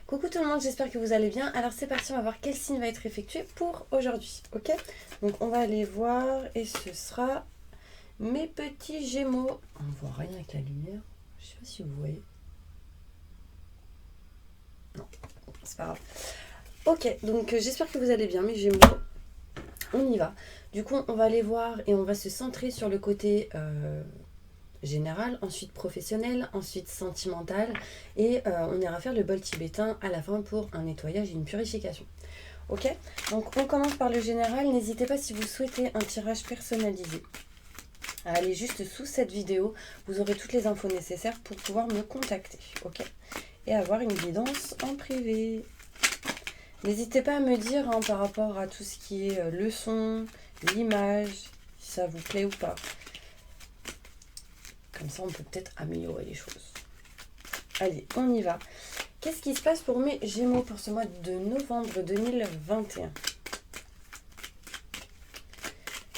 Coucou tout le monde, j'espère que vous allez bien. Alors c'est parti, on va voir quel signe va être effectué pour aujourd'hui, ok? Donc on va aller voir et ce sera mes petits gémeaux. On ne voit rien avec la lumière, je sais pas si vous voyez. Non, c'est pas grave. Ok, donc j'espère que vous allez bien mes gémeaux. On y va. Du coup on va aller voir et on va se centrer sur le côté général, ensuite professionnel, ensuite sentimental et on ira faire le bol tibétain à la fin pour un nettoyage et une purification. Ok, donc on commence par le général. N'hésitez pas si vous souhaitez un tirage personnalisé à aller juste sous cette vidéo. Vous aurez toutes les infos nécessaires pour pouvoir me contacter. Ok, et avoir une guidance en privé. N'hésitez pas à me dire par rapport à tout ce qui est le son, l'image, si ça vous plaît ou pas. Comme ça, on peut peut-être améliorer les choses. Allez, on y va. Qu'est-ce qui se passe pour mes Gémeaux pour ce mois de novembre 2021 ?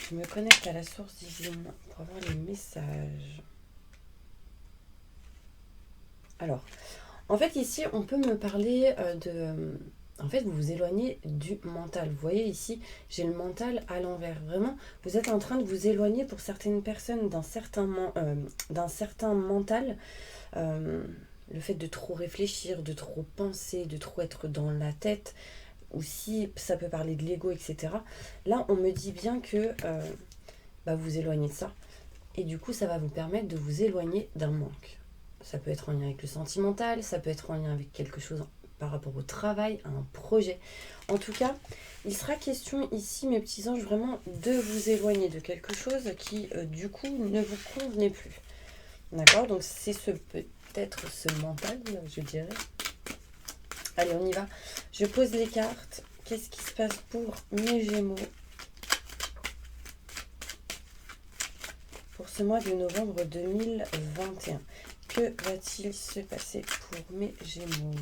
Je me connecte à la source divine pour avoir les messages. Alors, en fait, ici, on peut me parler de... En fait, vous vous éloignez du mental. Vous voyez ici, j'ai le mental à l'envers. Vraiment, vous êtes en train de vous éloigner pour certaines personnes d'un certain mental. Le fait de trop réfléchir, de trop penser, de trop être dans la tête, ou si ça peut parler de l'ego, etc. Là, on me dit bien que vous vous éloignez de ça. Et du coup, ça va vous permettre de vous éloigner d'un manque. Ça peut être en lien avec le sentimental, ça peut être en lien avec quelque chose par rapport au travail, à un projet. En tout cas, il sera question ici, mes petits anges, vraiment de vous éloigner de quelque chose qui, du coup, ne vous convenait plus. D'accord ? Donc, c'est peut-être ce mental, je dirais. Allez, on y va. Je pose les cartes. Qu'est-ce qui se passe pour mes Gémeaux pour ce mois de novembre 2021? Que va-t-il se passer pour mes Gémeaux?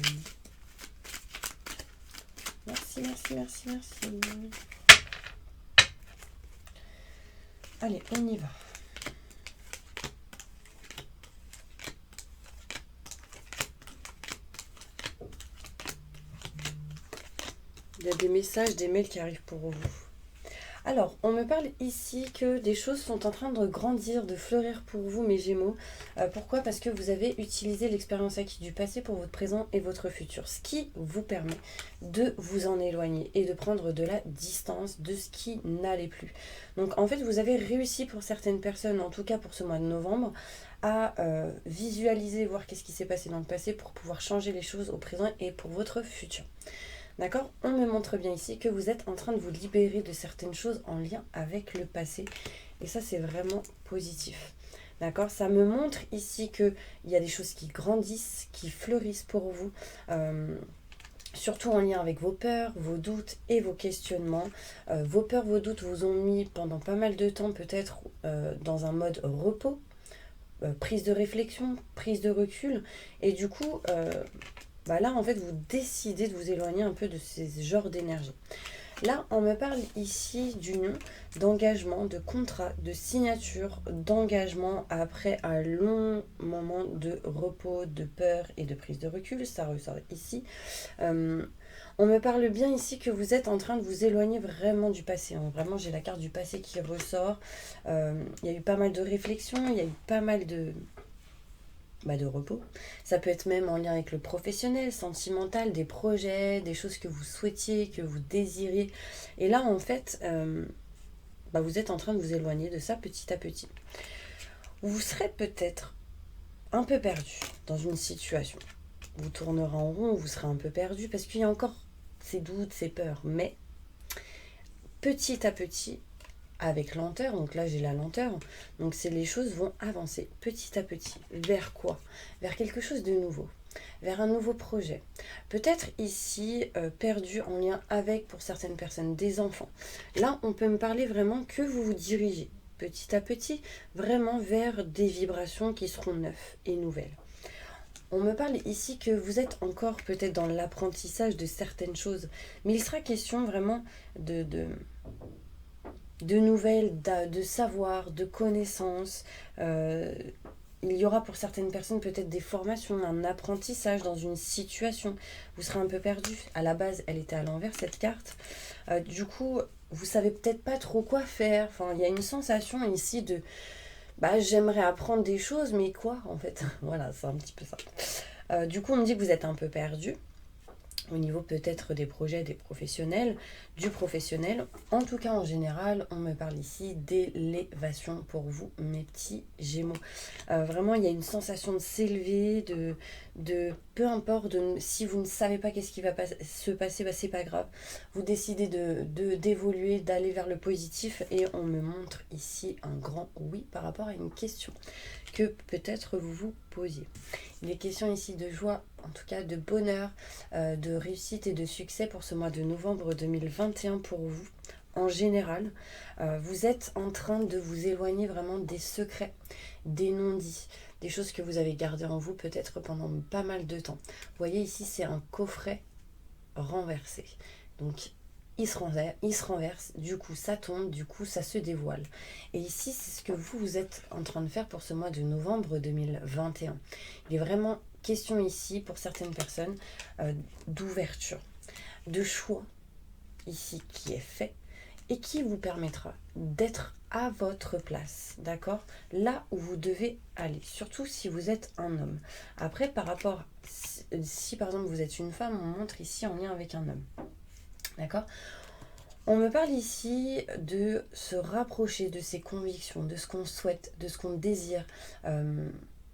Merci, merci, merci, merci. Allez, on y va. Il y a des messages, des mails qui arrivent pour vous. Alors, on me parle ici que des choses sont en train de grandir, de fleurir pour vous, mes Gémeaux. Pourquoi ? Parce que vous avez utilisé l'expérience acquise du passé pour votre présent et votre futur. Ce qui vous permet de vous en éloigner et de prendre de la distance de ce qui n'allait plus. Donc, en fait, vous avez réussi pour certaines personnes, en tout cas pour ce mois de novembre, à visualiser, voir qu'est-ce qui s'est passé dans le passé pour pouvoir changer les choses au présent et pour votre futur. D'accord ? On me montre bien ici que vous êtes en train de vous libérer de certaines choses en lien avec le passé. Et ça, c'est vraiment positif. D'accord ? Ça me montre ici qu'il y a des choses qui grandissent, qui fleurissent pour vous. Surtout en lien avec vos peurs, vos doutes et vos questionnements. Vos peurs, vos doutes vous ont mis pendant pas mal de temps peut-être dans un mode repos, prise de réflexion, prise de recul. Et du coup... là, en fait, vous décidez de vous éloigner un peu de ces genres d'énergie. Là, on me parle ici d'union, d'engagement, de contrat, de signature, d'engagement après un long moment de repos, de peur et de prise de recul. Ça ressort ici. On me parle bien ici que vous êtes en train de vous éloigner vraiment du passé. Vraiment, j'ai la carte du passé qui ressort. Il y a eu pas mal de réflexions, il y a eu pas mal de repos. Ça peut être même en lien avec le professionnel, sentimental, des projets, des choses que vous souhaitiez, que vous désirez. Et là, en fait, vous êtes en train de vous éloigner de ça petit à petit. Vous serez peut-être un peu perdu dans une situation. Vous tournerez en rond, vous serez un peu perdu parce qu'il y a encore ces doutes, ces peurs. Mais petit à petit, avec lenteur, donc là j'ai la lenteur, donc les choses vont avancer petit à petit. Vers quoi ? Vers quelque chose de nouveau, vers un nouveau projet. Peut-être ici perdu en lien avec, pour certaines personnes, des enfants. Là on peut me parler vraiment que vous vous dirigez petit à petit vraiment vers des vibrations qui seront neuves et nouvelles. On me parle ici que vous êtes encore peut-être dans l'apprentissage de certaines choses, mais il sera question vraiment de nouvelles, de savoir, de connaissances, il y aura pour certaines personnes peut-être des formations, un apprentissage dans une situation. Vous serez un peu perdu. À la base, elle était à l'envers, cette carte. Du coup, vous savez peut-être pas trop quoi faire. Enfin, il y a une sensation ici de j'aimerais apprendre des choses, mais quoi en fait. Voilà, c'est un petit peu ça. Du coup, on me dit que vous êtes un peu perdu au niveau peut-être des projets des professionnels, du professionnel. En tout cas, en général, on me parle ici d'élévation pour vous, mes petits Gémeaux. Vraiment, il y a une sensation de s'élever, de peu importe, si vous ne savez pas qu'est-ce qui va se passer, c'est pas grave. Vous décidez d'évoluer, d'aller vers le positif et on me montre ici un grand oui par rapport à une question que peut-être vous vous posiez. Il est question ici de joie, en tout cas de bonheur, de réussite et de succès pour ce mois de novembre 2021 pour vous. En général, vous êtes en train de vous éloigner vraiment des secrets, des non-dits, des choses que vous avez gardées en vous peut-être pendant pas mal de temps. Vous voyez ici, c'est un coffret renversé. Donc, il se renverse, du coup ça tombe, du coup ça se dévoile. Et ici, c'est ce que vous êtes en train de faire pour ce mois de novembre 2021. Il est vraiment question ici, pour certaines personnes, d'ouverture, de choix, ici, qui est fait, et qui vous permettra d'être à votre place, d'accord? Là où vous devez aller, surtout si vous êtes un homme. Après, par rapport, si par exemple vous êtes une femme, on montre ici en lien avec un homme. D'accord? On me parle ici de se rapprocher de ses convictions, de ce qu'on souhaite, de ce qu'on désire,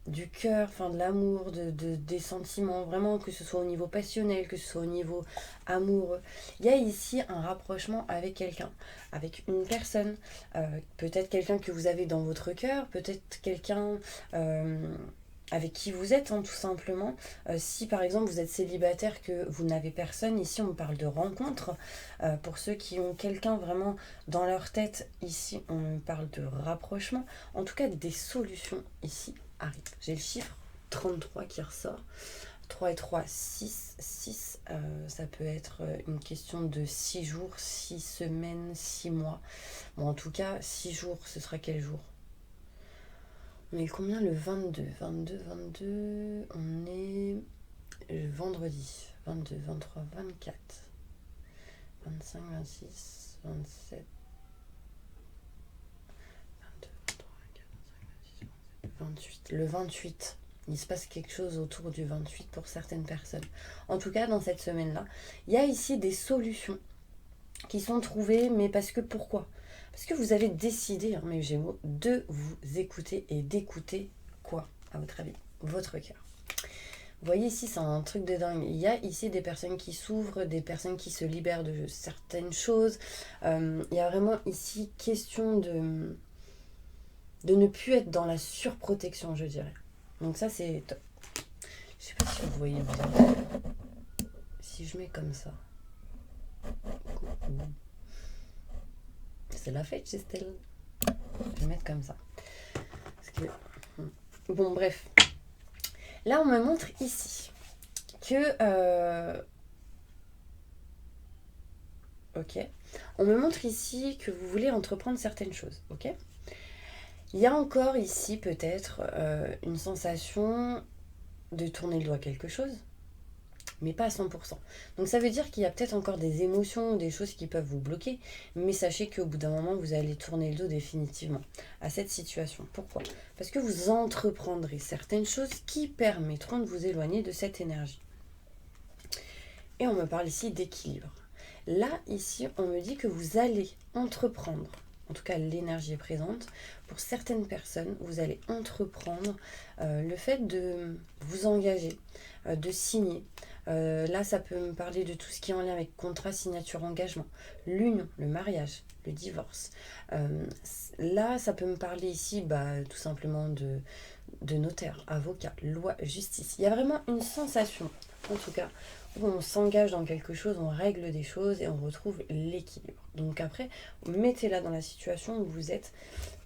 du cœur, enfin de l'amour, des sentiments, vraiment que ce soit au niveau passionnel, que ce soit au niveau amoureux. Il y a ici un rapprochement avec quelqu'un, avec une personne, peut-être quelqu'un que vous avez dans votre cœur, peut-être quelqu'un avec qui vous êtes, tout simplement. Si par exemple vous êtes célibataire, que vous n'avez personne, ici on parle de rencontre. Pour ceux qui ont quelqu'un vraiment dans leur tête, ici on parle de rapprochement. En tout cas, des solutions ici arrivent. J'ai le chiffre 33 qui ressort. 3 et 3, 6. 6, ça peut être une question de 6 jours, 6 semaines, 6 mois. Bon, en tout cas, 6 jours, ce sera quel jour? On est combien le 22? 22, on est vendredi. 22, 23, 24, 25, 26, 27, 22, 23, 24, 25, 26, 27, 28. Le 28, il se passe quelque chose autour du 28 pour certaines personnes. En tout cas, dans cette semaine-là, il y a ici des solutions qui sont trouvées, mais parce que pourquoi? Parce que vous avez décidé, mes Gémeaux, de vous écouter et d'écouter quoi, à votre avis? Votre cœur. Vous voyez ici, c'est un truc de dingue. Il y a ici des personnes qui s'ouvrent, des personnes qui se libèrent de certaines choses. Il y a vraiment ici question de ne plus être dans la surprotection, je dirais. Donc ça, c'est top. Je sais pas si vous voyez bien. Si je mets comme ça. C'est la fête chez Stella. Je vais mettre comme ça. Parce que... Bon, bref. Là, on me montre ici que... Ok. On me montre ici que vous voulez entreprendre certaines choses. Ok. Il y a encore ici peut-être une sensation de tourner le doigt à quelque chose, mais pas à 100%. Donc ça veut dire qu'il y a peut-être encore des émotions, des choses qui peuvent vous bloquer, mais sachez qu'au bout d'un moment, vous allez tourner le dos définitivement à cette situation. Pourquoi? Parce que vous entreprendrez certaines choses qui permettront de vous éloigner de cette énergie. Et on me parle ici d'équilibre. Là, ici, on me dit que vous allez entreprendre, en tout cas l'énergie est présente, pour certaines personnes, vous allez entreprendre le fait de vous engager, de signer. Là, ça peut me parler de tout ce qui est en lien avec contrat, signature, engagement, l'union, le mariage, le divorce. Là, ça peut me parler ici tout simplement de notaire, avocat, loi, justice. Il y a vraiment une sensation, en tout cas, où on s'engage dans quelque chose, on règle des choses et on retrouve l'équilibre. Donc après, mettez-la dans la situation où vous êtes,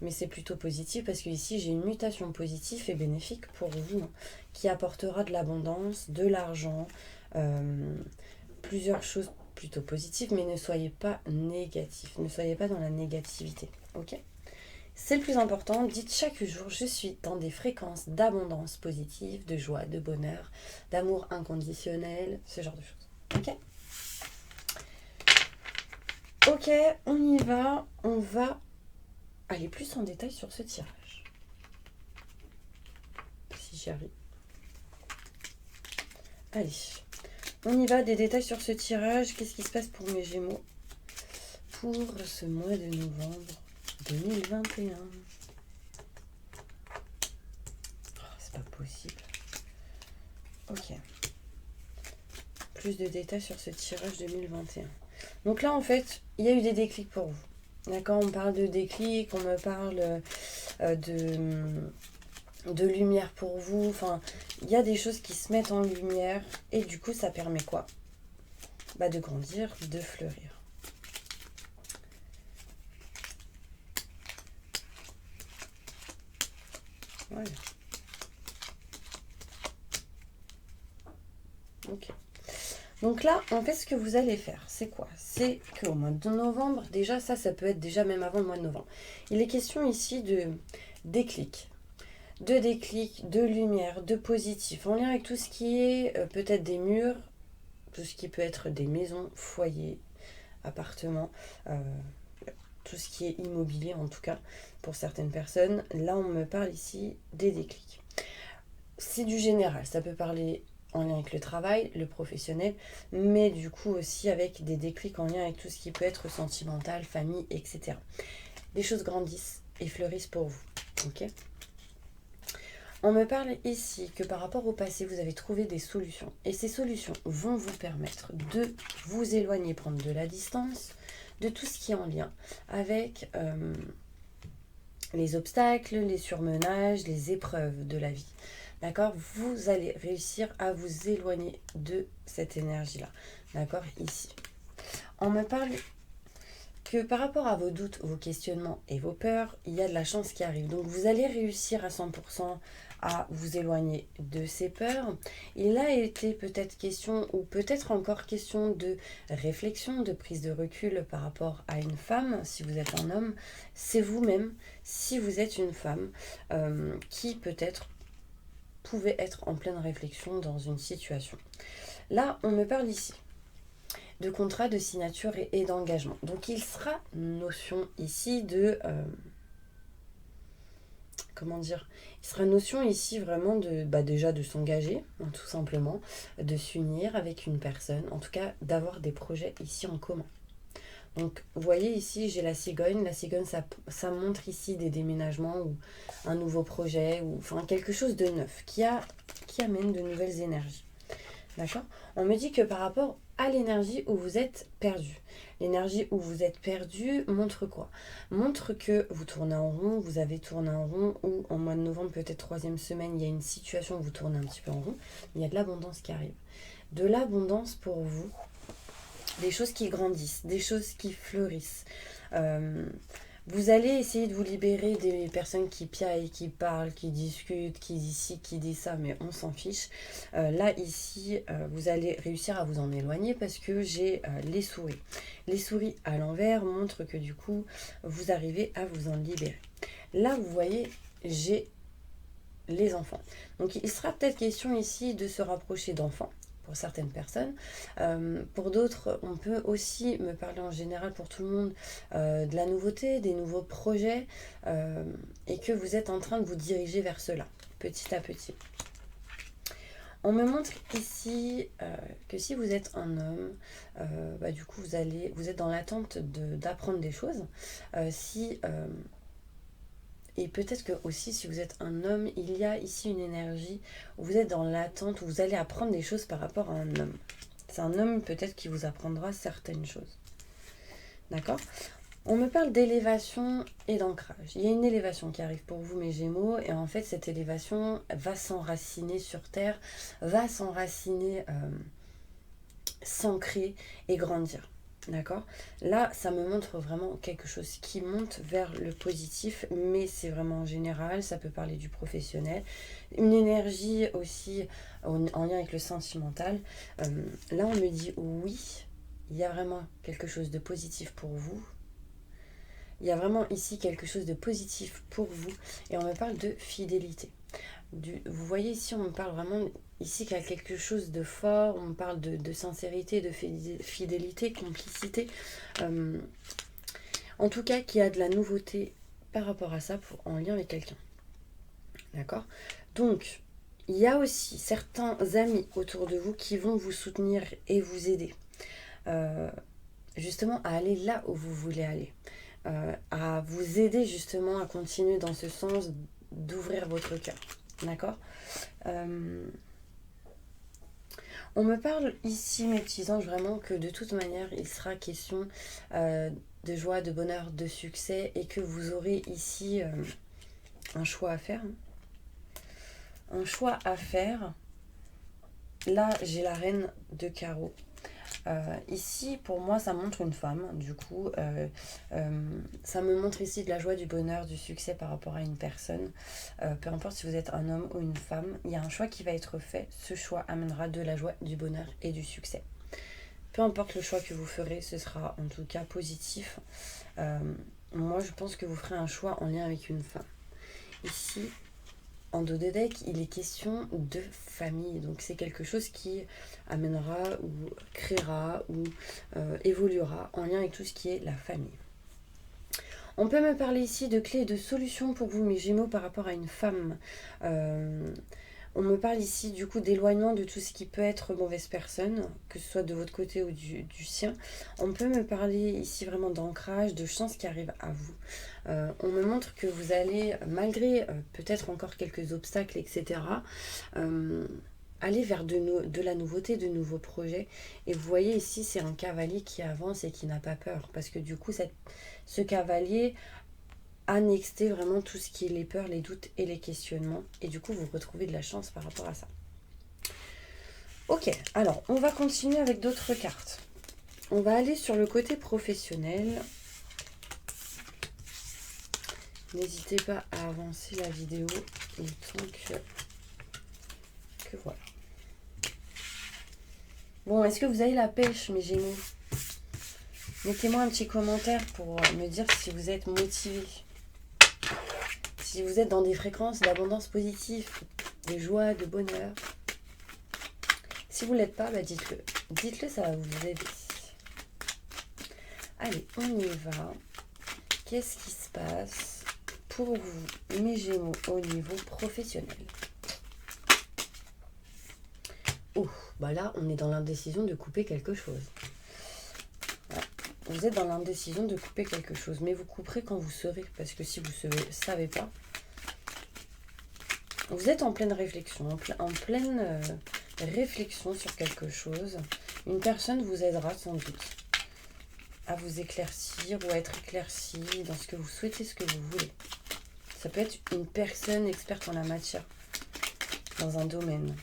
mais c'est plutôt positif parce que ici j'ai une mutation positive et bénéfique pour vous, qui apportera de l'abondance, de l'argent, plusieurs choses plutôt positives, mais ne soyez pas négatifs, ne soyez pas dans la négativité, ok? C'est le plus important. Dites chaque jour, je suis dans des fréquences d'abondance positive, de joie, de bonheur, d'amour inconditionnel, ce genre de choses. Ok? Ok, on y va. On va aller plus en détail sur ce tirage. Si j'y arrive. Allez, on y va, des détails sur ce tirage. Qu'est-ce qui se passe pour mes Gémeaux pour ce mois de novembre 2021? Oh, c'est pas possible. Ok. Plus de détails sur ce tirage 2021. Donc là, en fait, il y a eu des déclics pour vous. D'accord, on parle de déclics, on me parle de lumière pour vous. Enfin, il y a des choses qui se mettent en lumière et du coup, ça permet quoi? De grandir, de fleurir. Voilà. Ok. Donc là, en fait, ce que vous allez faire, c'est quoi? C'est qu'au mois de novembre, déjà, ça peut être déjà même avant le mois de novembre. Il est question ici de déclic. De déclic, de lumière, de positif, en lien avec tout ce qui est peut-être des murs, tout ce qui peut être des maisons, foyers, appartements, tout ce qui est immobilier en tout cas, pour certaines personnes. Là, on me parle ici des déclics. C'est du général, ça peut parler en lien avec le travail, le professionnel, mais du coup aussi avec des déclics en lien avec tout ce qui peut être sentimental, famille, etc. Les choses grandissent et fleurissent pour vous. Ok ? On me parle ici que par rapport au passé, vous avez trouvé des solutions. Et ces solutions vont vous permettre de vous éloigner, prendre de la distance, de tout ce qui est en lien avec les obstacles, les surmenages, les épreuves de la vie. D'accord? Vous allez réussir à vous éloigner de cette énergie-là. D'accord? Ici. On me parle que par rapport à vos doutes, vos questionnements et vos peurs, il y a de la chance qui arrive. Donc vous allez réussir à 100% à vous éloigner de ces peurs. Il a été peut-être question, ou peut-être encore question de réflexion, de prise de recul par rapport à une femme. Si vous êtes un homme, c'est vous-même. Si vous êtes une femme qui peut-être pouvait être en pleine réflexion dans une situation. Là, on me parle ici de contrat, de signature et d'engagement. Donc il sera notion ici de... comment dire? Il sera notion ici vraiment de déjà de s'engager, tout simplement, de s'unir avec une personne, en tout cas d'avoir des projets ici en commun. Donc vous voyez ici j'ai la cigogne. La cigogne ça montre ici des déménagements ou un nouveau projet ou enfin quelque chose de neuf qui amène de nouvelles énergies. D'accord? On me dit que par rapport à l'énergie où vous êtes perdu. L'énergie où vous êtes perdu montre quoi? Montre que vous tournez en rond, vous avez tourné en rond, ou en mois de novembre, peut-être troisième semaine, il y a une situation où vous tournez un petit peu en rond. Il y a de l'abondance qui arrive. De l'abondance pour vous, des choses qui grandissent, des choses qui fleurissent. Vous allez essayer de vous libérer des personnes qui piaillent, qui parlent, qui discutent, qui disent ci, qui disent ça, mais on s'en fiche. Là, ici, vous allez réussir à vous en éloigner parce que j'ai les souris. Les souris à l'envers montrent que du coup, vous arrivez à vous en libérer. Là, vous voyez, j'ai les enfants. Donc, il sera peut-être question ici de se rapprocher d'enfants. Pour certaines personnes. Pour d'autres, on peut aussi me parler en général pour tout le monde de la nouveauté, des nouveaux projets et que vous êtes en train de vous diriger vers cela, petit à petit. On me montre ici que si vous êtes un homme, du coup vous êtes dans l'attente d'apprendre des choses. Et peut-être que aussi, si vous êtes un homme, il y a ici une énergie où vous êtes dans l'attente, où vous allez apprendre des choses par rapport à un homme. C'est un homme peut-être qui vous apprendra certaines choses. D'accord? On me parle d'élévation et d'ancrage. Il y a une élévation qui arrive pour vous, mes Gémeaux, et en fait, cette élévation va s'enraciner sur Terre, va s'enraciner, s'ancrer et grandir. D'accord? Là, ça me montre vraiment quelque chose qui monte vers le positif, mais c'est vraiment en général, ça peut parler du professionnel. Une énergie aussi en lien avec le sentimental. Là, on me dit oui, il y a vraiment quelque chose de positif pour vous. Il y a vraiment ici quelque chose de positif pour vous. Et on me parle de fidélité. Vous voyez ici, on me parle vraiment ici qu'il y a quelque chose de fort. On me parle de sincérité, de fidélité, complicité. En tout cas, qu'il y a de la nouveauté par rapport à ça en lien avec quelqu'un. D'accord? Donc, il y a aussi certains amis autour de vous qui vont vous soutenir et vous aider. Justement, à aller là où vous voulez aller. À vous aider justement à continuer dans ce sens d'ouvrir votre cœur. D'accord? On me parle ici, mes petits anges, vraiment que de toute manière, il sera question de joie, de bonheur, de succès et que vous aurez ici un choix à faire. Un choix à faire. Là, j'ai la reine de carreau. Ici, pour moi, ça montre une femme. Du coup, ça me montre ici de la joie, du bonheur, du succès par rapport à une personne. Peu importe si vous êtes un homme ou une femme, il y a un choix qui va être fait. Ce choix amènera de la joie, du bonheur et du succès. Peu importe le choix que vous ferez, ce sera en tout cas positif. Moi, je pense que vous ferez un choix en lien avec une femme. Ici, en dos de deck, il est question de famille. Donc, c'est quelque chose qui amènera ou créera ou évoluera en lien avec tout ce qui est la famille. On peut me parler ici de clés et de solutions pour vous, mes Gémeaux, par rapport à une femme. On me parle ici du coup d'éloignement de tout ce qui peut être mauvaise personne, que ce soit de votre côté ou du sien. On peut me parler ici vraiment d'ancrage, de chance qui arrive à vous. On me montre que vous allez, malgré peut-être encore quelques obstacles, etc., aller vers de la nouveauté, de nouveaux projets. Et vous voyez ici, c'est un cavalier qui avance et qui n'a pas peur. Parce que du coup, ce cavalier annexer vraiment tout ce qui est les peurs, les doutes et les questionnements. Et du coup, vous retrouvez de la chance par rapport à ça. Ok, alors, on va continuer avec d'autres cartes. On va aller sur le côté professionnel. N'hésitez pas à avancer la vidéo le temps que voilà. Bon, est-ce que vous avez la pêche, mes Gémeaux? Mettez-moi un petit commentaire pour me dire si vous êtes motivés. Si vous êtes dans des fréquences d'abondance positive, de joie, de bonheur. Si vous ne l'êtes pas, bah dites-le. Dites-le, ça va vous aider. Allez, on y va. Qu'est-ce qui se passe pour vous, mes Gémeaux, au niveau professionnel? Oh, bah là, on est dans l'indécision de couper quelque chose. Ouais. Vous êtes dans l'indécision de couper quelque chose, mais vous couperez quand vous serez, parce que si vous ne savez pas, vous êtes en pleine réflexion, en pleine réflexion sur quelque chose. Une personne vous aidera sans doute à vous éclaircir ou à être éclairci dans ce que vous souhaitez, ce que vous voulez. Ça peut être une personne experte en la matière, dans un domaine.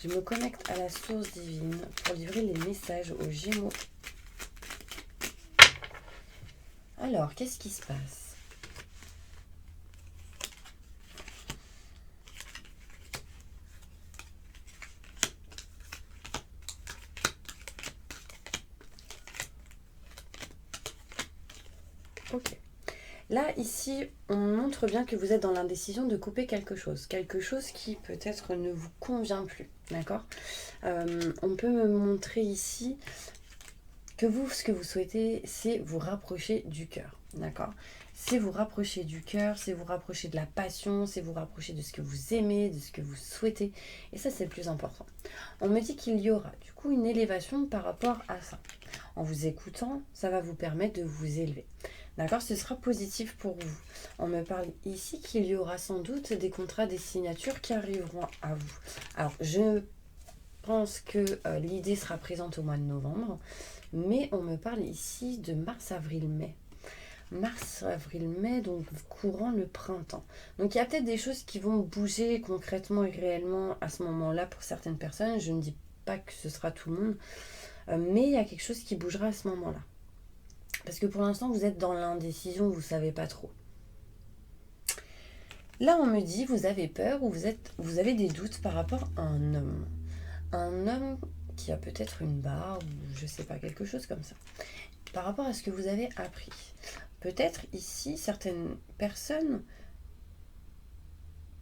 Je me connecte à la source divine pour livrer les messages aux Gémeaux. Alors, qu'est-ce qui se passe? Ok. Là, ici, on montre bien que vous êtes dans l'indécision de couper quelque chose. Quelque chose qui peut-être ne vous convient plus. D'accord? On peut me montrer ici que vous, ce que vous souhaitez, c'est vous rapprocher du cœur. D'accord? C'est vous rapprocher du cœur, c'est vous rapprocher de la passion, c'est vous rapprocher de ce que vous aimez, de ce que vous souhaitez. Et ça, c'est le plus important. On me dit qu'il y aura du coup une élévation par rapport à ça. En vous écoutant, ça va vous permettre de vous élever. D'accord? Ce sera positif pour vous. On me parle ici qu'il y aura sans doute des contrats, des signatures qui arriveront à vous. Alors, je pense que l'idée sera présente au mois de novembre, mais on me parle ici de mars, avril, mai. Mars, avril, mai, donc courant le printemps. Donc il y a peut-être des choses qui vont bouger concrètement et réellement à ce moment-là pour certaines personnes. Je ne dis pas que ce sera tout le monde, mais il y a quelque chose qui bougera à ce moment-là. Parce que pour l'instant, vous êtes dans l'indécision, vous ne savez pas trop. Là, on me dit, vous avez peur ou vous avez des doutes par rapport à un homme. Un homme qui a peut-être une barbe, ou je ne sais pas, quelque chose comme ça. par rapport à ce que vous avez appris. Peut-être ici, certaines personnes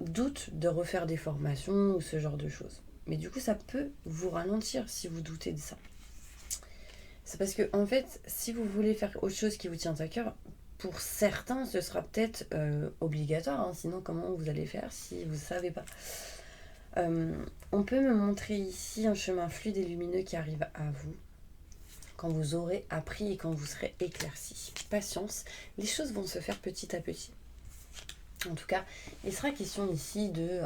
doutent de refaire des formations ou ce genre de choses. Mais du coup, ça peut vous ralentir si vous doutez de ça. C'est parce que, en fait, si vous voulez faire autre chose qui vous tient à cœur, pour certains, ce sera peut-être obligatoire. Hein, sinon, comment vous allez faire si vous ne savez pas? On peut me montrer ici un chemin fluide et lumineux qui arrive à vous quand vous aurez appris et quand vous serez éclairci. Patience, les choses vont se faire petit à petit. En tout cas, il sera question ici de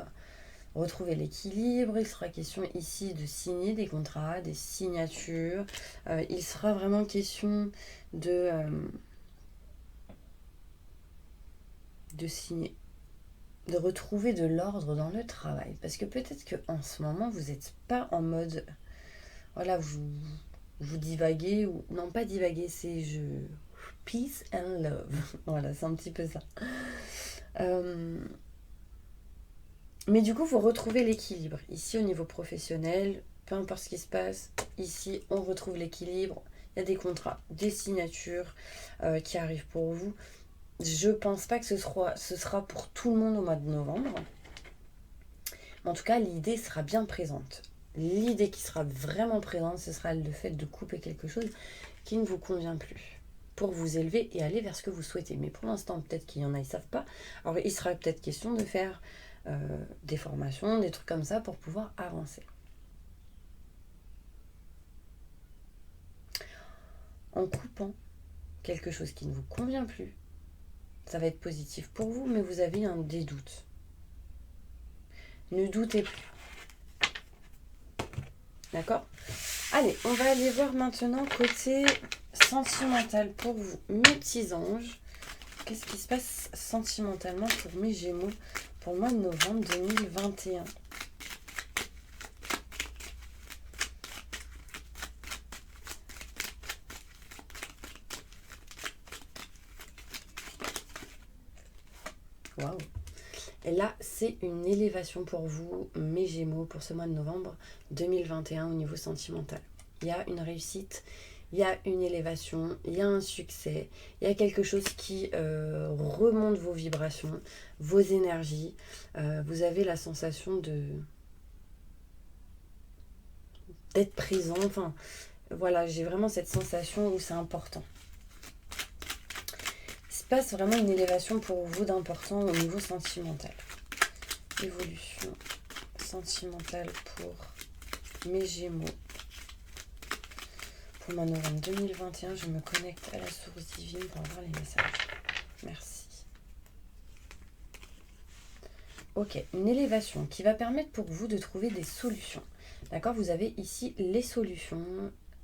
retrouver l'équilibre, il sera question ici de signer des contrats, des signatures, il sera vraiment question de signer, de retrouver de l'ordre dans le travail. Parce que peut-être qu'en ce moment, vous n'êtes pas en mode, voilà, vous divaguez, ou non pas divaguer, c'est peace and love. Voilà, c'est un petit peu ça. Mais du coup, vous retrouvez l'équilibre. Ici, au niveau professionnel, peu importe ce qui se passe, ici, on retrouve l'équilibre. Il y a des contrats, des signatures qui arrivent pour vous. Je pense pas que ce sera pour tout le monde au mois de novembre. En tout cas, l'idée sera bien présente. L'idée qui sera vraiment présente, ce sera le fait de couper quelque chose qui ne vous convient plus, pour vous élever et aller vers ce que vous souhaitez. Mais pour l'instant, peut-être qu'il y en a, ils ne savent pas. Alors, il sera peut-être question de faire des formations, des trucs comme ça pour pouvoir avancer. En coupant quelque chose qui ne vous convient plus, ça va être positif pour vous, mais vous avez des doutes. Ne doutez plus. D'accord ? Allez, on va aller voir maintenant côté sentimental pour vous, mes petits anges. Qu'est-ce qui se passe sentimentalement pour mes Gémeaux pour le mois de novembre 2021 ? Waouh! Et là, c'est une élévation pour vous, mes Gémeaux, pour ce mois de novembre 2021 au niveau sentimental. Il y a une réussite, il y a une élévation, il y a un succès, il y a quelque chose qui remonte vos vibrations, vos énergies. Vous avez la sensation d'être présent. Enfin, voilà, j'ai vraiment cette sensation où c'est important. Il se passe vraiment une élévation pour vous d'important au niveau sentimental. Évolution sentimentale pour mes Gémeaux. Pour le mois de novembre 2021, je me connecte à la source divine pour avoir les messages. Merci. Ok, une élévation qui va permettre pour vous de trouver des solutions. D'accord, vous avez ici les solutions,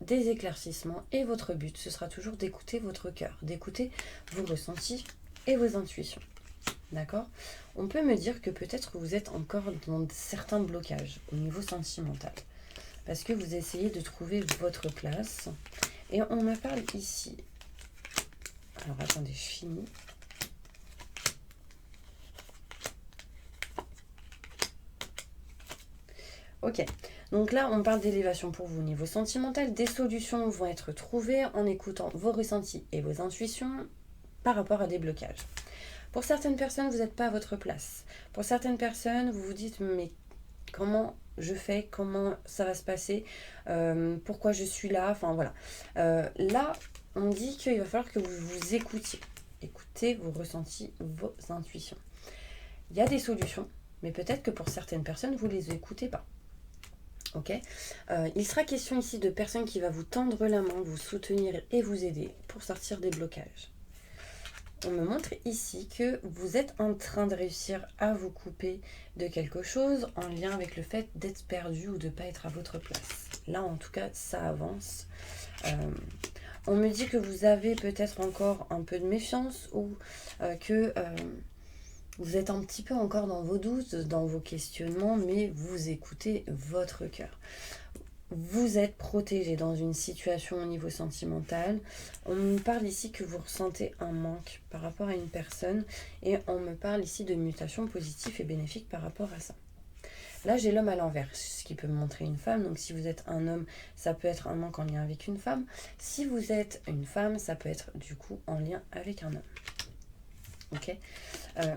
des éclaircissements et votre but, ce sera toujours d'écouter votre cœur, d'écouter vos ressentis et vos intuitions. D'accord ? On peut me dire que peut-être vous êtes encore dans certains blocages au niveau sentimental. Parce que vous essayez de trouver votre place. Et on me parle ici. Alors attendez, je finis. Ok, donc là on parle d'élévation pour vous au niveau sentimental. Des solutions vont être trouvées en écoutant vos ressentis et vos intuitions par rapport à des blocages. Pour certaines personnes, vous n'êtes pas à votre place. Pour certaines personnes, vous vous dites, mais comment je fais, comment ça va se passer, pourquoi je suis là, enfin voilà. Là, on dit qu'il va falloir que vous vous écoutiez. Écoutez vos ressentis, vos intuitions. Il y a des solutions, mais peut-être que pour certaines personnes, vous ne les écoutez pas. Ok, il sera question ici de personnes qui vont vous tendre la main, vous soutenir et vous aider pour sortir des blocages. On me montre ici que vous êtes en train de réussir à vous couper de quelque chose en lien avec le fait d'être perdu ou de ne pas être à votre place. Là, en tout cas, ça avance. On me dit que vous avez peut-être encore un peu de méfiance ou que vous êtes un petit peu encore dans vos doutes, dans vos questionnements, mais vous écoutez votre cœur. Vous êtes protégé dans une situation au niveau sentimental. On me parle ici que vous ressentez un manque par rapport à une personne et on me parle ici de mutation positive et bénéfique par rapport à ça. Là, j'ai l'homme à l'envers, ce qui peut me montrer une femme. Donc, si vous êtes un homme, ça peut être un manque en lien avec une femme. Si vous êtes une femme, ça peut être du coup en lien avec un homme. Ok.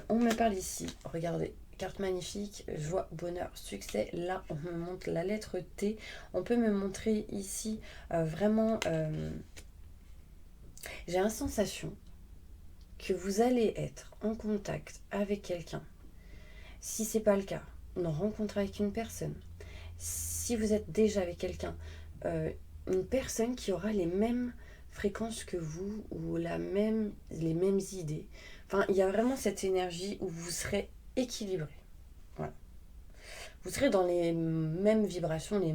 On me parle ici, regardez, carte magnifique, joie, bonheur, succès. Là, on me montre la lettre T. On peut me montrer ici vraiment... j'ai la sensation que vous allez être en contact avec quelqu'un. Si c'est pas le cas, une rencontre avec une personne. Si vous êtes déjà avec quelqu'un, une personne qui aura les mêmes fréquences que vous ou les mêmes idées. Enfin, il y a vraiment cette énergie où vous serez équilibré. Voilà. Vous serez dans les mêmes vibrations, les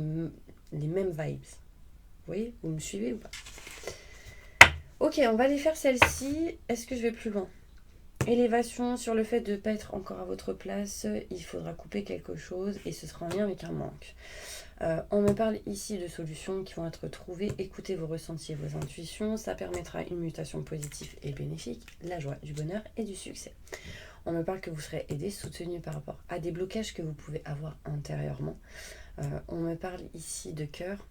mêmes vibes. Vous voyez? Vous me suivez ou pas? Ok, on va aller faire celle-ci. Est-ce que je vais plus loin? Élévation sur le fait de ne pas être encore à votre place, il faudra couper quelque chose et ce sera en lien avec un manque. On me parle ici de solutions qui vont être trouvées. Écoutez vos ressentis et vos intuitions, ça permettra une mutation positive et bénéfique, la joie, du bonheur et du succès. On me parle que vous serez aidé, soutenu par rapport à des blocages que vous pouvez avoir intérieurement. On me parle ici de cœur.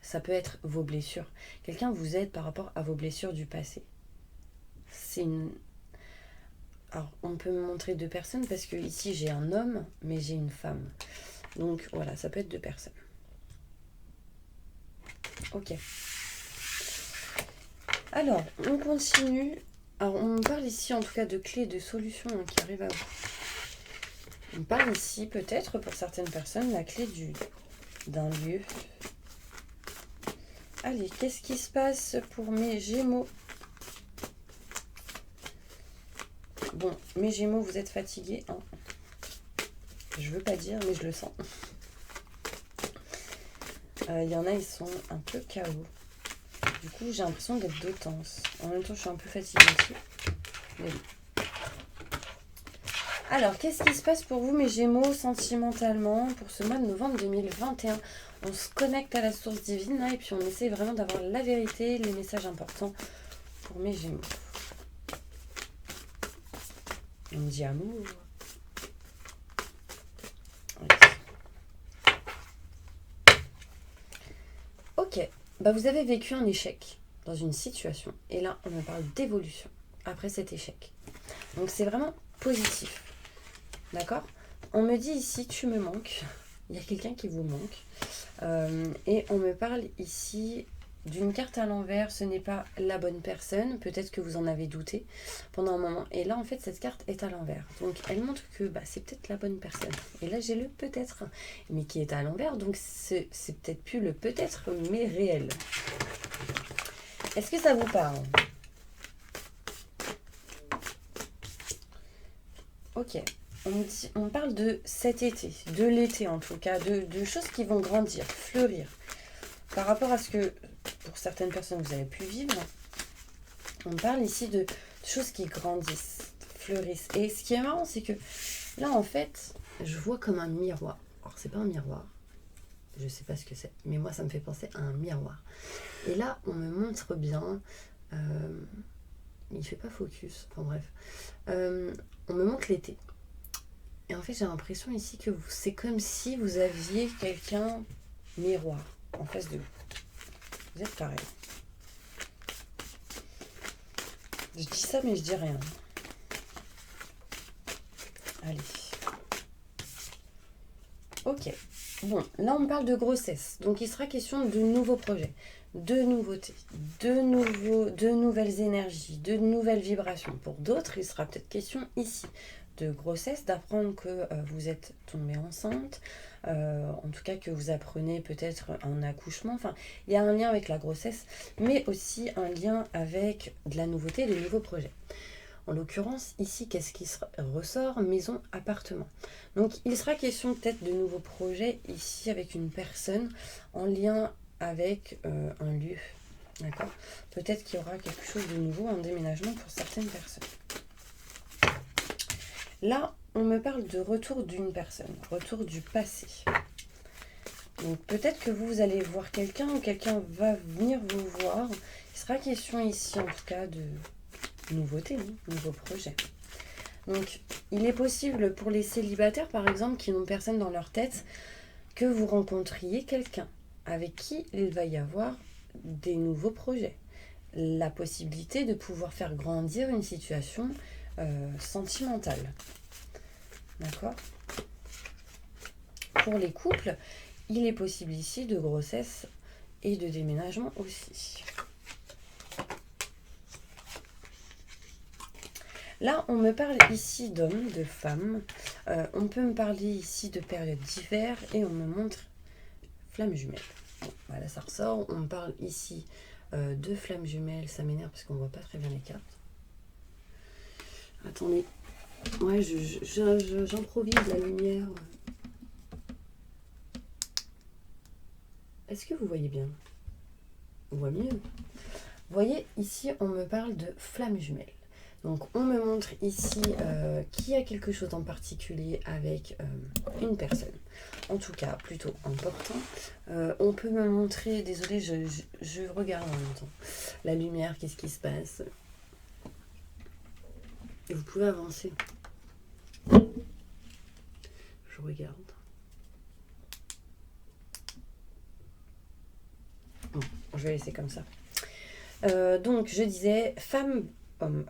Ça peut être vos blessures. Quelqu'un vous aide par rapport à vos blessures du passé. Alors, on peut me montrer deux personnes parce que ici j'ai un homme, mais j'ai une femme. Donc voilà, ça peut être deux personnes. Ok. Alors, on continue. Alors, on me parle ici en tout cas de clés, de solutions qui arrivent à vous. On parle ici peut-être pour certaines personnes la clé d'un lieu. Allez, qu'est-ce qui se passe pour mes Gémeaux? Bon, mes Gémeaux, vous êtes fatigués, hein. Je veux pas dire, mais je le sens. Il y en a, ils sont un peu KO. Du coup, j'ai l'impression d'être de tense. En même temps, je suis un peu fatiguée aussi. Mais bon. Alors, qu'est-ce qui se passe pour vous, mes Gémeaux, sentimentalement, pour ce mois de novembre 2021? On se connecte à la source divine, là, et puis on essaie vraiment d'avoir la vérité, les messages importants pour mes Gémeaux. On me dit amour. Ok, bah vous avez vécu un échec dans une situation et là on me parle d'évolution après cet échec. Donc c'est vraiment positif, d'accord? On me dit ici tu me manques, il y a quelqu'un qui vous manque et on me parle ici d'une carte à l'envers, ce n'est pas la bonne personne, peut-être que vous en avez douté pendant un moment et là en fait cette carte est à l'envers, donc elle montre que c'est peut-être la bonne personne et là j'ai le peut-être mais qui est à l'envers, donc c'est peut-être plus le peut-être mais réel. Est-ce que ça vous parle? Ok, on parle de cet été, de l'été en tout cas, de choses qui vont grandir, fleurir par rapport à ce que pour certaines personnes vous avez pu vivre. On parle ici de choses qui grandissent, fleurissent. Et ce qui est marrant, c'est que là, en fait, je vois comme un miroir. Alors, c'est pas un miroir. Je sais pas ce que c'est. Mais moi, ça me fait penser à un miroir. Et là, on me montre bien... il fait pas focus. Enfin, bref. On me montre l'été. Et en fait, j'ai l'impression ici que c'est comme si vous aviez quelqu'un miroir en face de vous. Vous êtes pareil. Je dis ça, mais je dis rien. Allez. Ok. Bon, là, on parle de grossesse. Donc, il sera question de nouveaux projets, de nouveautés, de nouvelles énergies, de nouvelles vibrations. Pour d'autres, il sera peut-être question ici de grossesse, d'apprendre que vous êtes tombée enceinte, en tout cas que vous apprenez peut-être un accouchement. Enfin, il y a un lien avec la grossesse, mais aussi un lien avec de la nouveauté, de nouveaux projets. En l'occurrence, ici, qu'est-ce qui ressort? Maison, appartement. Donc, il sera question peut-être de nouveaux projets ici avec une personne en lien avec un lieu. D'accord? Peut-être qu'il y aura quelque chose de nouveau, un déménagement pour certaines personnes. Là, on me parle de retour d'une personne, retour du passé. Donc peut-être que vous allez voir quelqu'un ou quelqu'un va venir vous voir. Il sera question ici en tout cas de nouveautés, nouveaux projets. Donc, il est possible pour les célibataires, par exemple, qui n'ont personne dans leur tête, que vous rencontriez quelqu'un avec qui il va y avoir des nouveaux projets. La possibilité de pouvoir faire grandir une situation sentimentale. D'accord ? Pour les couples, il est possible ici de grossesse et de déménagement aussi. Là, on me parle ici d'hommes, de femmes. On peut me parler ici de périodes d'hiver et on me montre flammes jumelles. Bon, voilà, ça ressort. On me parle ici de flammes jumelles. Ça m'énerve parce qu'on ne voit pas très bien les cartes. Attendez. Ouais, j'improvise la lumière. Est-ce que vous voyez bien ? On voit mieux. Vous voyez, ici, on me parle de flammes jumelles. Donc, on me montre ici qu'il y a quelque chose en particulier avec une personne. En tout cas, plutôt important. On peut me montrer, désolée, je regarde en même temps. La lumière, qu'est-ce qui se passe ? Et vous pouvez avancer. Je regarde. Bon, je vais laisser comme ça. Donc, je disais, femme, homme.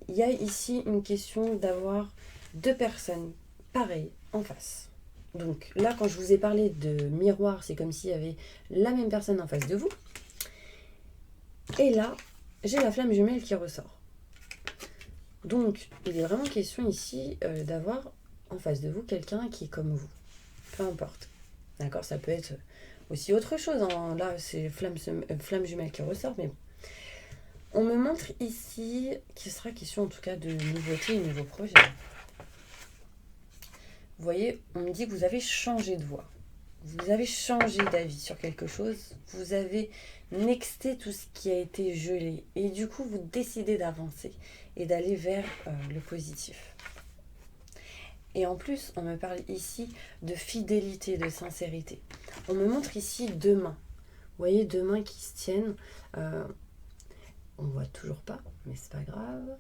Il y a ici une question d'avoir deux personnes pareilles en face. Donc là, quand je vous ai parlé de miroir, c'est comme s'il y avait la même personne en face de vous. Et là, j'ai la flamme jumelle qui ressort. Donc, il est vraiment question ici d'avoir en face de vous quelqu'un qui est comme vous. Peu importe. D'accord ? Ça peut être aussi autre chose. Hein. Là, c'est flamme jumelle qui ressort, mais bon. On me montre ici qu'il sera question en tout cas de nouveautés et nouveaux projets. Vous voyez, on me dit que vous avez changé de voie. Vous avez changé d'avis sur quelque chose. Vous avez nexté tout ce qui a été gelé. Et du coup, vous décidez d'avancer et d'aller vers le positif. Et en plus, on me parle ici de fidélité, de sincérité. On me montre ici deux mains. Vous voyez, deux mains qui se tiennent. On ne voit toujours pas, mais c'est pas grave.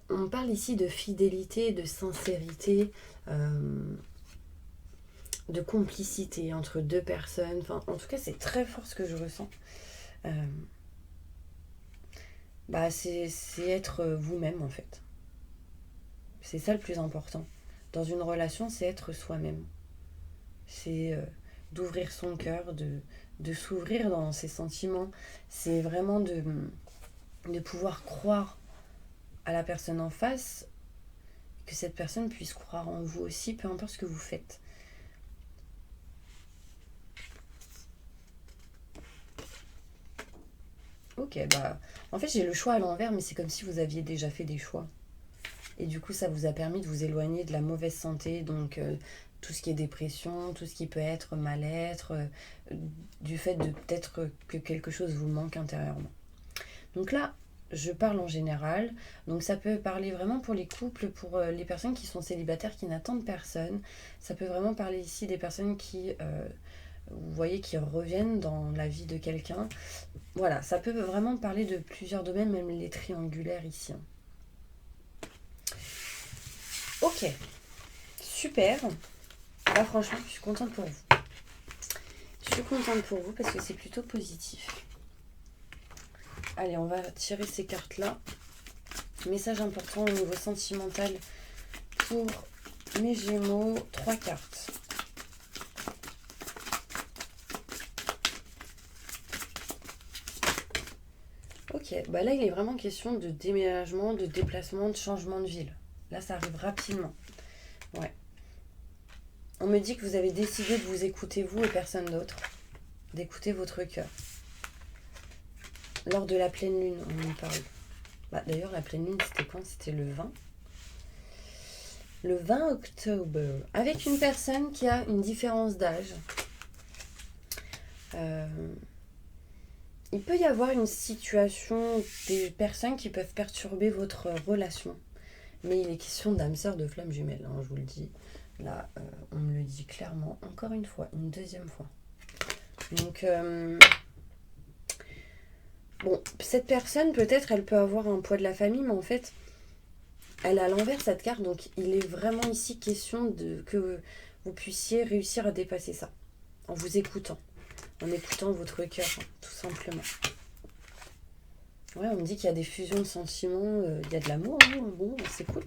On parle ici de fidélité, de sincérité, de complicité entre deux personnes. Enfin, en tout cas, c'est très fort ce que je ressens. C'est être vous-même, en fait. C'est ça le plus important. Dans une relation, c'est être soi-même. C'est d'ouvrir son cœur, de s'ouvrir dans ses sentiments. C'est vraiment de pouvoir croire à la personne en face, que cette personne puisse croire en vous aussi, peu importe ce que vous faites. Ok, en fait j'ai le choix à l'envers, mais c'est comme si vous aviez déjà fait des choix. Et du coup ça vous a permis de vous éloigner de la mauvaise santé, donc tout ce qui est dépression, tout ce qui peut être mal-être, du fait de peut-être que quelque chose vous manque intérieurement. Donc là, je parle en général, donc ça peut parler vraiment pour les couples, pour les personnes qui sont célibataires, qui n'attendent personne. Ça peut vraiment parler ici des personnes qui, vous voyez, qui reviennent dans la vie de quelqu'un. Voilà, ça peut vraiment parler de plusieurs domaines, même les triangulaires ici. Ok, super. Là, franchement, je suis contente pour vous. Je suis contente pour vous parce que c'est plutôt positif. Allez, on va tirer ces cartes-là. Message important au niveau sentimental pour mes Gémeaux. 3 cartes. Ok, là il est vraiment question de déménagement, de déplacement, de changement de ville. Là ça arrive rapidement. Ouais. On me dit que vous avez décidé de vous écouter vous et personne d'autre. D'écouter votre cœur. Lors de la pleine lune, on en parle. D'ailleurs la pleine lune c'était quand ? C'était le 20. Le 20 octobre. Avec une personne qui a une différence d'âge. Il peut y avoir une situation, des personnes qui peuvent perturber votre relation. Mais il est question d'âme sœur de flamme jumelle, hein, je vous le dis. Là, on me le dit clairement, encore une fois, une deuxième fois. Donc, cette personne, peut-être, elle peut avoir un poids de la famille, mais en fait, Elle est à l'envers cette carte, donc il est vraiment ici question que vous puissiez réussir à dépasser ça. En vous écoutant. En écoutant votre cœur, hein, tout simplement. Ouais, on me dit qu'il y a des fusions de sentiments, il y a de l'amour, hein, bon, c'est cool.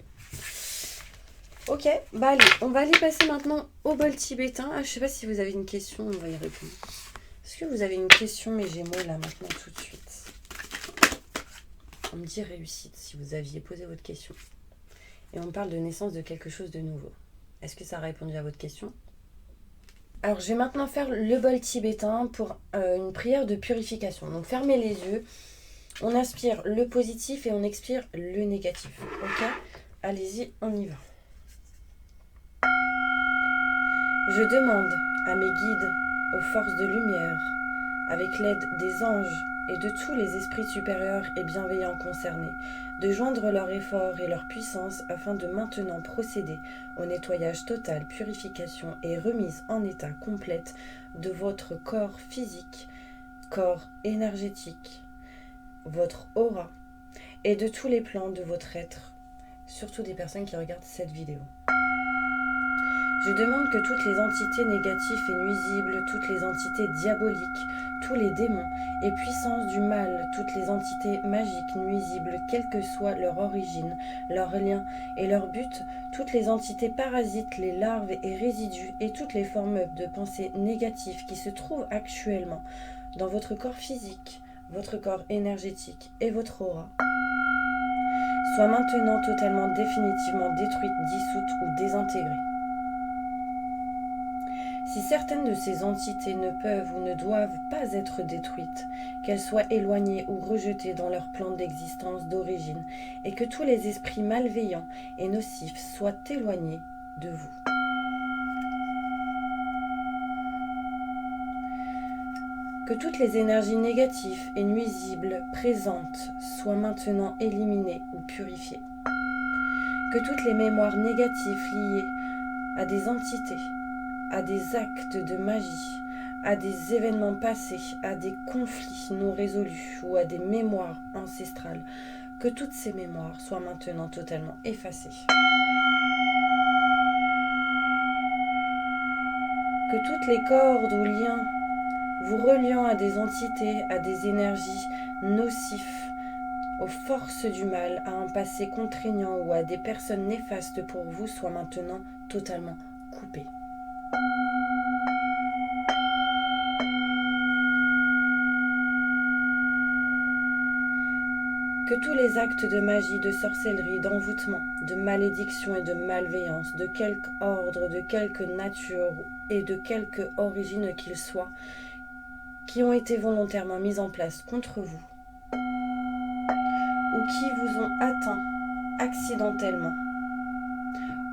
Ok, bah allez, on va aller passer maintenant au bol tibétain. Ah, je sais pas si vous avez une question, on va y répondre. Est-ce que vous avez une question, mes Gémeaux, là, maintenant, tout de suite? On me dit réussite, si vous aviez posé votre question. Et on parle de naissance de quelque chose de nouveau. Est-ce que ça a répondu à votre question? Alors, je vais maintenant faire le bol tibétain pour une prière de purification. Donc, fermez les yeux. On inspire le positif et on expire le négatif. Ok? Allez-y, on y va. Je demande à mes guides, aux forces de lumière, avec l'aide des anges et de tous les esprits supérieurs et bienveillants concernés, de joindre leur effort et leur puissance afin de maintenant procéder au nettoyage total, purification et remise en état complète de votre corps physique, corps énergétique, votre aura et de tous les plans de votre être, surtout des personnes qui regardent cette vidéo. Je demande que toutes les entités négatives et nuisibles, toutes les entités diaboliques, tous les démons et puissances du mal, toutes les entités magiques nuisibles, quelle que soit leur origine, leur lien et leur but, toutes les entités parasites, les larves et résidus et toutes les formes de pensée négatives qui se trouvent actuellement dans votre corps physique, votre corps énergétique et votre aura, soient maintenant totalement définitivement détruites, dissoutes ou désintégrées. Si certaines de ces entités ne peuvent ou ne doivent pas être détruites, qu'elles soient éloignées ou rejetées dans leur plan d'existence d'origine, et que tous les esprits malveillants et nocifs soient éloignés de vous. Que toutes les énergies négatives et nuisibles présentes soient maintenant éliminées ou purifiées. Que toutes les mémoires négatives liées à des entités, à des actes de magie, à des événements passés, à des conflits non résolus ou à des mémoires ancestrales, que toutes ces mémoires soient maintenant totalement effacées. Que toutes les cordes ou liens vous reliant à des entités, à des énergies nocifs, aux forces du mal, à un passé contraignant ou à des personnes néfastes pour vous soient maintenant totalement coupées. Que tous les actes de magie, de sorcellerie, d'envoûtement, de malédiction et de malveillance, de quelque ordre, de quelque nature et de quelque origine qu'ils soient, qui ont été volontairement mis en place contre vous, ou qui vous ont atteint accidentellement,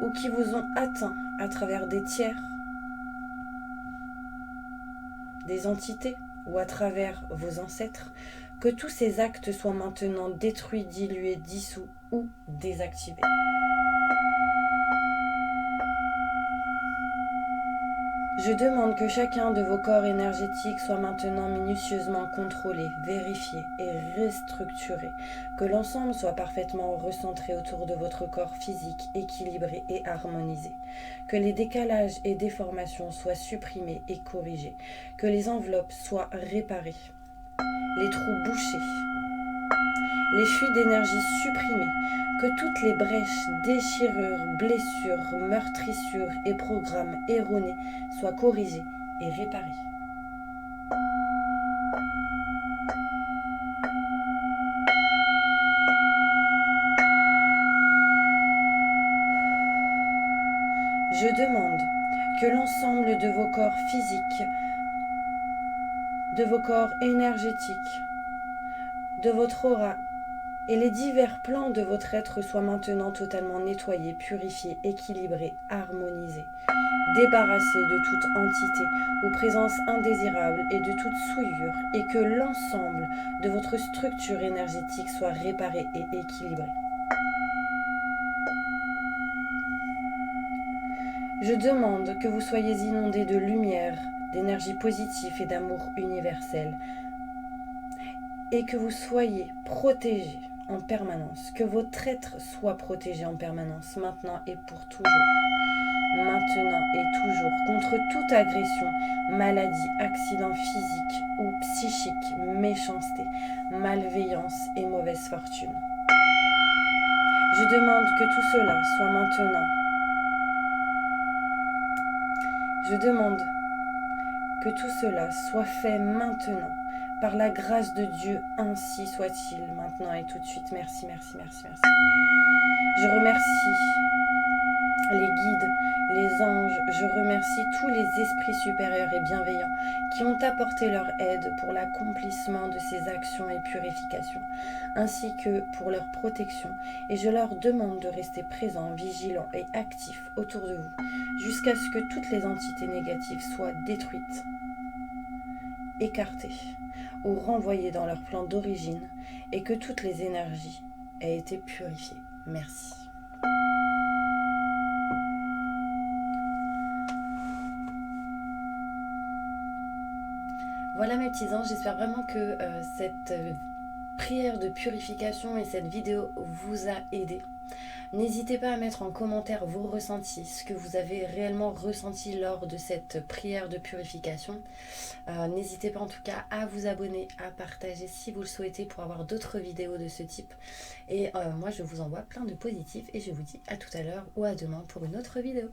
ou qui vous ont atteint à travers des tiers, des entités, ou à travers vos ancêtres, que tous ces actes soient maintenant détruits, dilués, dissous ou désactivés. Je demande que chacun de vos corps énergétiques soit maintenant minutieusement contrôlé, vérifié et restructuré, que l'ensemble soit parfaitement recentré autour de votre corps physique, équilibré et harmonisé, que les décalages et déformations soient supprimés et corrigés, que les enveloppes soient réparées, les trous bouchés, les fuites d'énergie supprimées, que toutes les brèches, déchirures, blessures, meurtrissures et programmes erronés soient corrigés et réparés. Je demande que l'ensemble de vos corps physiques, de vos corps énergétiques, de votre aura et les divers plans de votre être soient maintenant totalement nettoyés, purifiés, équilibrés, harmonisés, débarrassés de toute entité ou présence indésirable et de toute souillure, et que l'ensemble de votre structure énergétique soit réparé et équilibré. Je demande que vous soyez inondés de lumière, d'énergie positive et d'amour universel, et que vous soyez protégés en permanence. Que votre être soit protégé en permanence, maintenant et pour toujours. Maintenant et toujours, contre toute agression, maladie, accident physique ou psychique, méchanceté, malveillance et mauvaise fortune. Je demande que tout cela soit maintenant. Je demande que tout cela soit fait maintenant. Par la grâce de Dieu, ainsi soit-il, maintenant et tout de suite. Merci, merci, merci, merci. Je remercie les guides, les anges, je remercie tous les esprits supérieurs et bienveillants qui ont apporté leur aide pour l'accomplissement de ces actions et purifications, ainsi que pour leur protection, et je leur demande de rester présents, vigilants et actifs autour de vous, jusqu'à ce que toutes les entités négatives soient détruites, écartées ou renvoyées dans leur plan d'origine, et que toutes les énergies aient été purifiées. Merci. Voilà mes petits anges, j'espère vraiment que cette prière de purification et cette vidéo vous a aidé. N'hésitez pas à mettre en commentaire vos ressentis, ce que vous avez réellement ressenti lors de cette prière de purification. N'hésitez pas en tout cas à vous abonner, à partager si vous le souhaitez pour avoir d'autres vidéos de ce type. Et moi je vous envoie plein de positifs et je vous dis à tout à l'heure ou à demain pour une autre vidéo.